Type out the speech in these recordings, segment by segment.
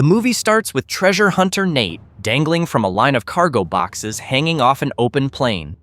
The movie starts with treasure hunter Nate dangling from a line of cargo boxes hanging off an open plane.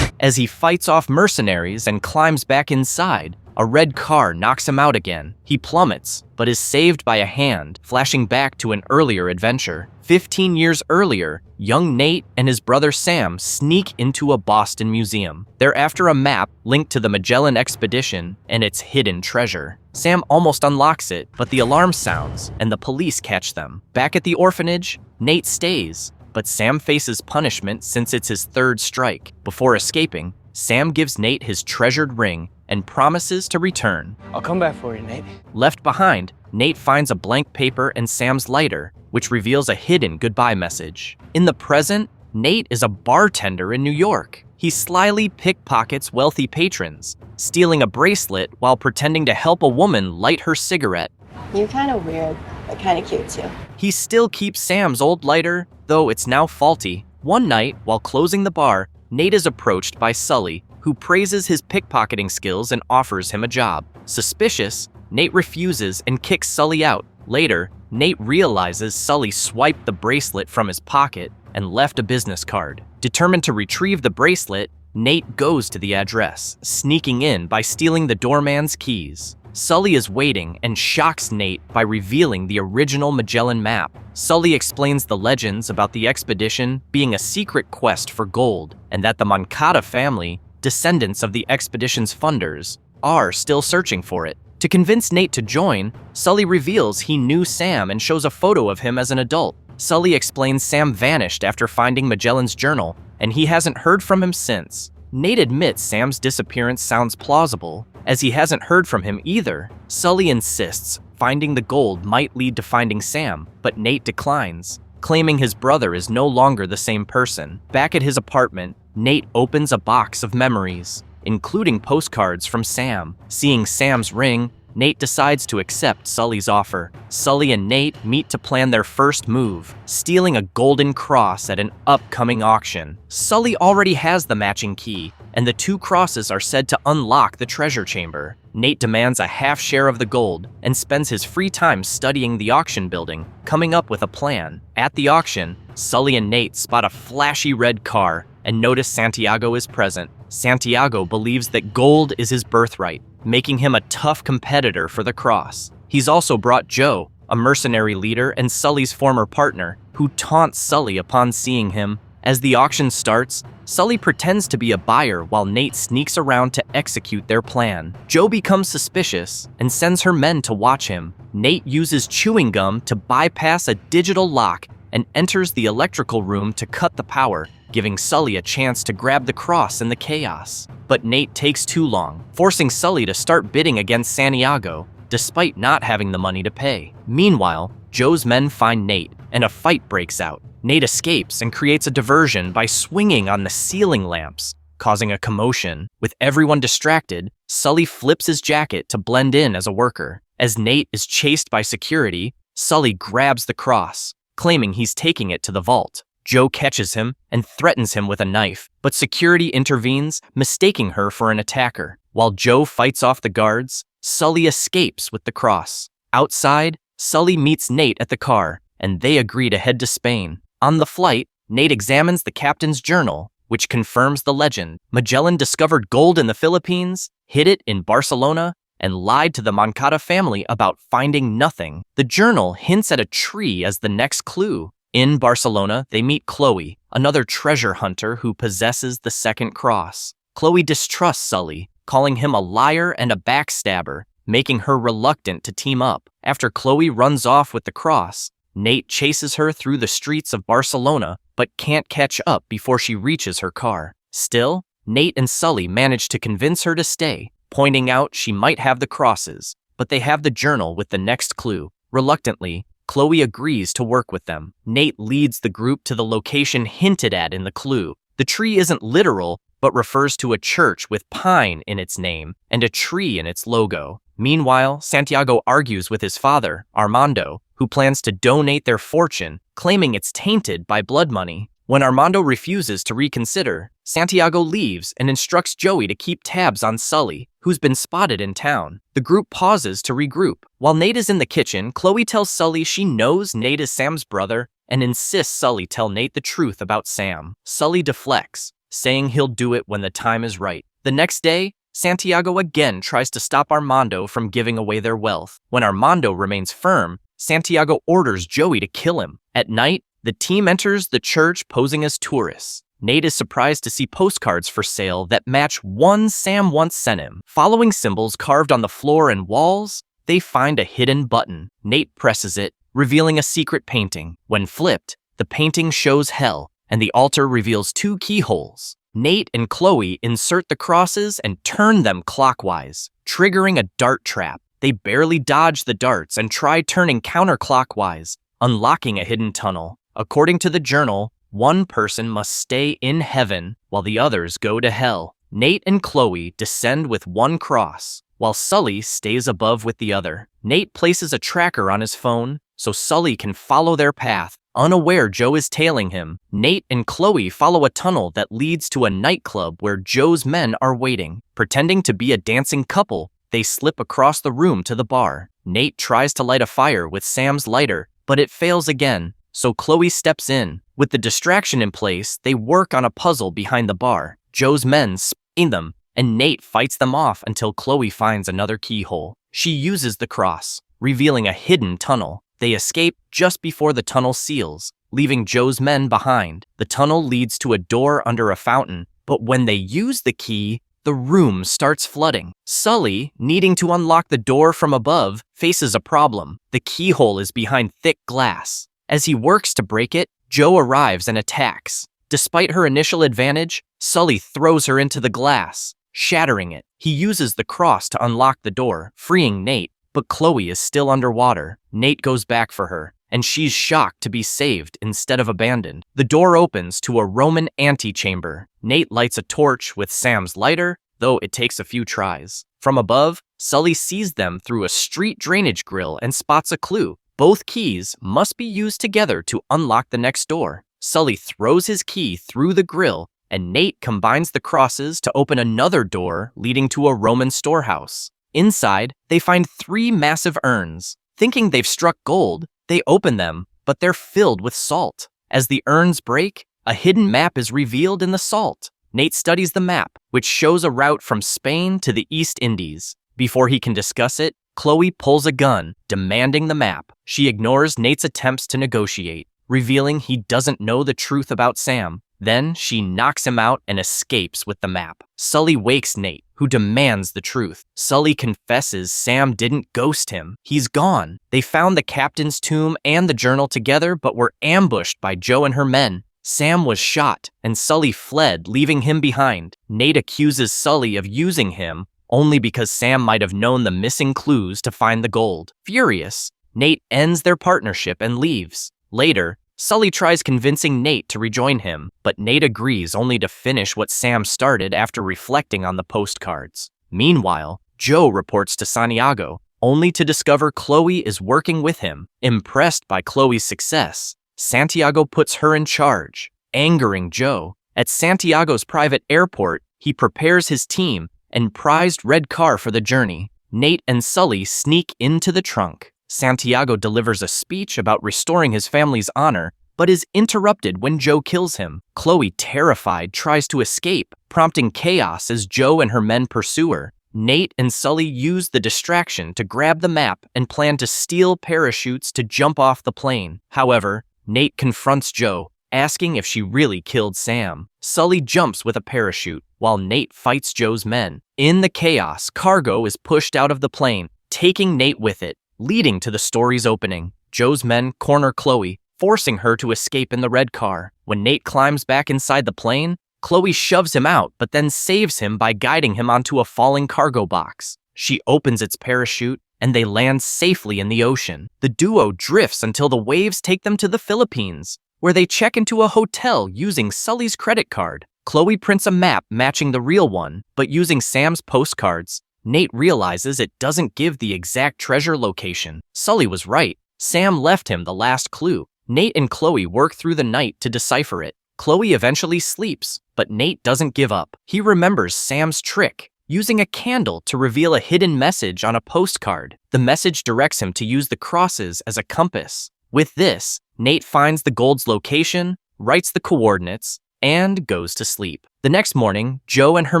As he fights off mercenaries and climbs back inside, a red car knocks him out again. He plummets, but is saved by a hand, flashing back to an earlier adventure. 15 years earlier, young Nate and his brother Sam sneak into a Boston museum. They're after a map linked to the Magellan expedition and its hidden treasure. Sam almost unlocks it, but the alarm sounds and the police catch them. Back at the orphanage, Nate stays, but Sam faces punishment since it's his third strike. Before escaping, Sam gives Nate his treasured ring and promises to return. I'll come back for you, Nate. Left behind, Nate finds a blank paper and Sam's lighter, which reveals a hidden goodbye message. In the present, Nate is a bartender in New York. He slyly pickpockets wealthy patrons, stealing a bracelet while pretending to help a woman light her cigarette. You're kind of weird, but kind of cute too. He still keeps Sam's old lighter, though it's now faulty. One night, while closing the bar, Nate is approached by Sully, who praises his pickpocketing skills and offers him a job. Suspicious, Nate refuses and kicks Sully out. Later, Nate realizes Sully swiped the bracelet from his pocket and left a business card. Determined to retrieve the bracelet, Nate goes to the address, sneaking in by stealing the doorman's keys. Sully is waiting and shocks Nate by revealing the original Magellan map. Sully explains the legends about the expedition being a secret quest for gold and that the Moncada family, descendants of the expedition's funders, are still searching for it. To convince Nate to join, Sully reveals he knew Sam and shows a photo of him as an adult. Sully explains Sam vanished after finding Magellan's journal, and he hasn't heard from him since. Nate admits Sam's disappearance sounds plausible, as he hasn't heard from him either. Sully insists finding the gold might lead to finding Sam, but Nate declines, claiming his brother is no longer the same person. Back at his apartment, Nate opens a box of memories, including postcards from Sam. Seeing Sam's ring, Nate decides to accept Sully's offer. Sully and Nate meet to plan their first move, stealing a golden cross at an upcoming auction. Sully already has the matching key, and the two crosses are said to unlock the treasure chamber. Nate demands a half share of the gold and spends his free time studying the auction building, coming up with a plan. At the auction, Sully and Nate spot a flashy red car and notice Santiago is present. Santiago believes that gold is his birthright, making him a tough competitor for the cross. He's also brought Joe, a mercenary leader and Sully's former partner, who taunts Sully upon seeing him. As the auction starts, Sully pretends to be a buyer while Nate sneaks around to execute their plan. Joe becomes suspicious and sends her men to watch him. Nate uses chewing gum to bypass a digital lock and enters the electrical room to cut the power, giving Sully a chance to grab the cross in the chaos. But Nate takes too long, forcing Sully to start bidding against Santiago, despite not having the money to pay. Meanwhile, Joe's men find Nate, and a fight breaks out. Nate escapes and creates a diversion by swinging on the ceiling lamps, causing a commotion. With everyone distracted, Sully flips his jacket to blend in as a worker. As Nate is chased by security, Sully grabs the cross, claiming he's taking it to the vault. Joe catches him and threatens him with a knife, but security intervenes, mistaking her for an attacker. While Joe fights off the guards, Sully escapes with the cross. Outside, Sully meets Nate at the car, and they agree to head to Spain. On the flight, Nate examines the captain's journal, which confirms the legend. Magellan discovered gold in the Philippines, hid it in Barcelona, and lied to the Moncada family about finding nothing. The journal hints at a tree as the next clue. In Barcelona, they meet Chloe, another treasure hunter who possesses the second cross. Chloe distrusts Sully, calling him a liar and a backstabber, making her reluctant to team up. After Chloe runs off with the cross, Nate chases her through the streets of Barcelona, but can't catch up before she reaches her car. Still, Nate and Sully manage to convince her to stay, pointing out she might have the crosses, but they have the journal with the next clue. Reluctantly, Chloe agrees to work with them. Nate leads the group to the location hinted at in the clue. The tree isn't literal, but refers to a church with pine in its name and a tree in its logo. Meanwhile, Santiago argues with his father, Armando, who plans to donate their fortune, claiming it's tainted by blood money. When Armando refuses to reconsider, Santiago leaves and instructs Joey to keep tabs on Sully. who's been spotted in town. The group pauses to regroup. While Nate is in the kitchen, Chloe tells Sully she knows Nate is Sam's brother and insists Sully tell Nate the truth about Sam. Sully deflects, saying he'll do it when the time is right. The next day, Santiago again tries to stop Armando from giving away their wealth. When Armando remains firm, Santiago orders Joey to kill him. At night, the team enters the church posing as tourists. Nate is surprised to see postcards for sale that match one Sam once sent him. Following symbols carved on the floor and walls, they find a hidden button. Nate presses it, revealing a secret painting. When flipped, the painting shows hell, and the altar reveals two keyholes. Nate and Chloe insert the crosses and turn them clockwise, triggering a dart trap. They barely dodge the darts and try turning counterclockwise, unlocking a hidden tunnel. According to the journal, one person must stay in heaven while the others go to hell. Nate and Chloe descend with one cross, while Sully stays above with the other. Nate places a tracker on his phone so Sully can follow their path. Unaware Joe is tailing him, Nate and Chloe follow a tunnel that leads to a nightclub where Joe's men are waiting. Pretending to be a dancing couple, they slip across the room to the bar. Nate tries to light a fire with Sam's lighter, but it fails again, so Chloe steps in. With the distraction in place, they work on a puzzle behind the bar. Joe's men spin them, and Nate fights them off until Chloe finds another keyhole. She uses the cross, revealing a hidden tunnel. They escape just before the tunnel seals, leaving Joe's men behind. The tunnel leads to a door under a fountain, but when they use the key, the room starts flooding. Sully, needing to unlock the door from above, faces a problem. The keyhole is behind thick glass. As he works to break it, Joe arrives and attacks. Despite her initial advantage, Sully throws her into the glass, shattering it. He uses the cross to unlock the door, freeing Nate, but Chloe is still underwater. Nate goes back for her, and she's shocked to be saved instead of abandoned. The door opens to a Roman antechamber. Nate lights a torch with Sam's lighter, though it takes a few tries. From above, Sully sees them through a street drainage grill and spots a clue. Both keys must be used together to unlock the next door. Sully throws his key through the grill, and Nate combines the crosses to open another door leading to a Roman storehouse. Inside, they find 3 massive urns. Thinking they've struck gold, they open them, but they're filled with salt. As the urns break, a hidden map is revealed in the salt. Nate studies the map, which shows a route from Spain to the East Indies. Before he can discuss it, Chloe pulls a gun, demanding the map. She ignores Nate's attempts to negotiate, revealing he doesn't know the truth about Sam. Then she knocks him out and escapes with the map. Sully wakes Nate, who demands the truth. Sully confesses Sam didn't ghost him. He's gone. They found the captain's tomb and the journal together, but were ambushed by Joe and her men. Sam was shot, and Sully fled, leaving him behind. Nate accuses Sully of using him, only because Sam might have known the missing clues to find the gold. Furious, Nate ends their partnership and leaves. Later, Sully tries convincing Nate to rejoin him, but Nate agrees only to finish what Sam started after reflecting on the postcards. Meanwhile, Joe reports to Santiago, only to discover Chloe is working with him. Impressed by Chloe's success, Santiago puts her in charge, angering Joe. At Santiago's private airport, he prepares his team and prized red car for the journey. Nate and Sully sneak into the trunk. Santiago delivers a speech about restoring his family's honor, but is interrupted when Joe kills him. Chloe, terrified, tries to escape, prompting chaos as Joe and her men pursue her. Nate and Sully use the distraction to grab the map and plan to steal parachutes to jump off the plane. However, Nate confronts Joe, asking if she really killed Sam. Sully jumps with a parachute, while Nate fights Joe's men. In the chaos, cargo is pushed out of the plane, taking Nate with it, leading to the story's opening. Joe's men corner Chloe, forcing her to escape in the red car. When Nate climbs back inside the plane, Chloe shoves him out, but then saves him by guiding him onto a falling cargo box. She opens its parachute, and they land safely in the ocean. The duo drifts until the waves take them to the Philippines, where they check into a hotel using Sully's credit card. Chloe prints a map matching the real one, but using Sam's postcards, Nate realizes it doesn't give the exact treasure location. Sully was right. Sam left him the last clue. Nate and Chloe work through the night to decipher it. Chloe eventually sleeps, but Nate doesn't give up. He remembers Sam's trick, using a candle to reveal a hidden message on a postcard. The message directs him to use the crosses as a compass. With this, Nate finds the gold's location, writes the coordinates, and goes to sleep. The next morning, Joe and her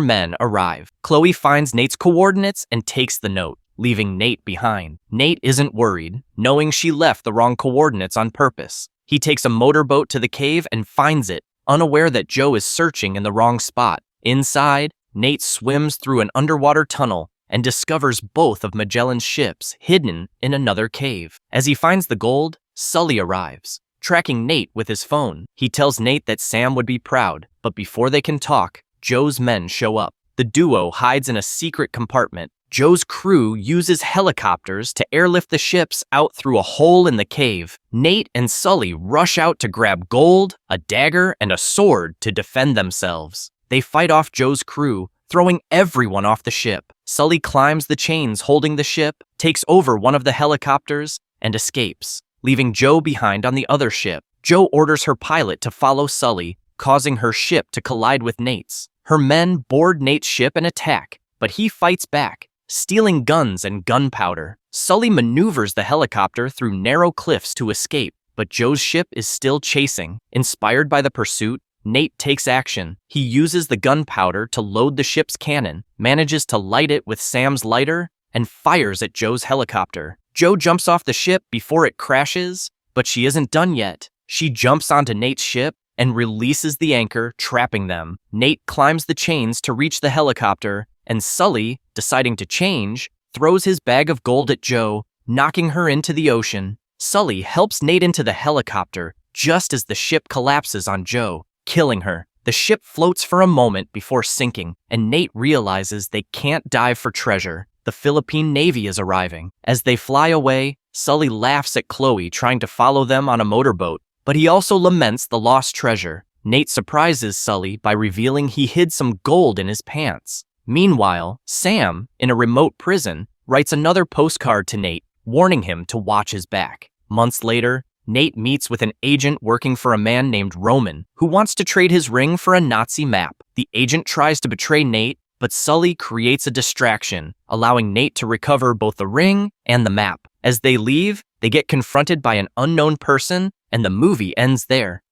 men arrive. Chloe finds Nate's coordinates and takes the note, leaving Nate behind. Nate isn't worried, knowing she left the wrong coordinates on purpose. He takes a motorboat to the cave and finds it, unaware that Joe is searching in the wrong spot. Inside, Nate swims through an underwater tunnel and discovers both of Magellan's ships hidden in another cave. As he finds the gold, Sully arrives, tracking Nate with his phone. He tells Nate that Sam would be proud, but before they can talk, Joe's men show up. The duo hides in a secret compartment. Joe's crew uses helicopters to airlift the ships out through a hole in the cave. Nate and Sully rush out to grab gold, a dagger, and a sword to defend themselves. They fight off Joe's crew, throwing everyone off the ship. Sully climbs the chains holding the ship, takes over one of the helicopters, and escapes, leaving Joe behind on the other ship. Joe orders her pilot to follow Sully, causing her ship to collide with Nate's. Her men board Nate's ship and attack, but he fights back, stealing guns and gunpowder. Sully maneuvers the helicopter through narrow cliffs to escape, but Joe's ship is still chasing. Inspired by the pursuit, Nate takes action. He uses the gunpowder to load the ship's cannon, manages to light it with Sam's lighter, and fires at Joe's helicopter. Joe jumps off the ship before it crashes, but she isn't done yet. She jumps onto Nate's ship and releases the anchor, trapping them. Nate climbs the chains to reach the helicopter, and Sully, deciding to change, throws his bag of gold at Joe, knocking her into the ocean. Sully helps Nate into the helicopter just as the ship collapses on Joe, killing her. The ship floats for a moment before sinking, and Nate realizes they can't dive for treasure. The Philippine Navy is arriving. As they fly away, Sully laughs at Chloe trying to follow them on a motorboat, but he also laments the lost treasure. Nate surprises Sully by revealing he hid some gold in his pants. Meanwhile, Sam, in a remote prison, writes another postcard to Nate, warning him to watch his back. Months later, Nate meets with an agent working for a man named Roman, who wants to trade his ring for a Nazi map. The agent tries to betray Nate, but Sully creates a distraction, allowing Nate to recover both the ring and the map. As they leave, they get confronted by an unknown person, and the movie ends there.